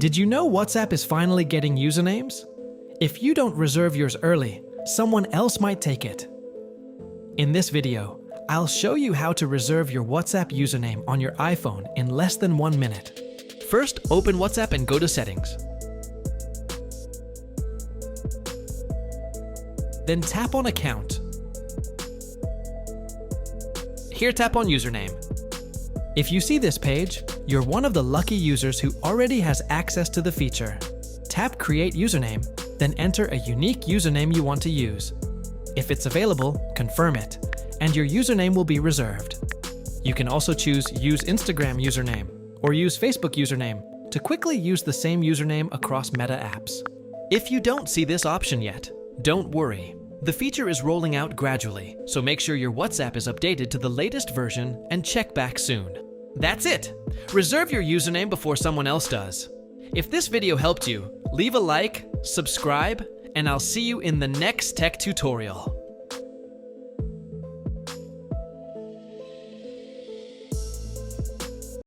Did you know WhatsApp is finally getting usernames? If you don't reserve yours early, someone else might take it. In this video, I'll show you how to reserve your WhatsApp username on your iPhone in less than 1 minute. First, open WhatsApp and go to Settings. Then tap on Account. Here, tap on Username. If you see this page, you're one of the lucky users who already has access to the feature. Tap Create Username, then enter a unique username you want to use. If it's available, confirm it, and your username will be reserved. You can also choose Use Instagram username or use Facebook username to quickly use the same username across Meta apps. If you don't see this option yet, don't worry. The feature is rolling out gradually, so make sure your WhatsApp is updated to the latest version and check back soon. That's it! Reserve your username before someone else does. If this video helped you, leave a like, subscribe, and I'll see you in the next tech tutorial.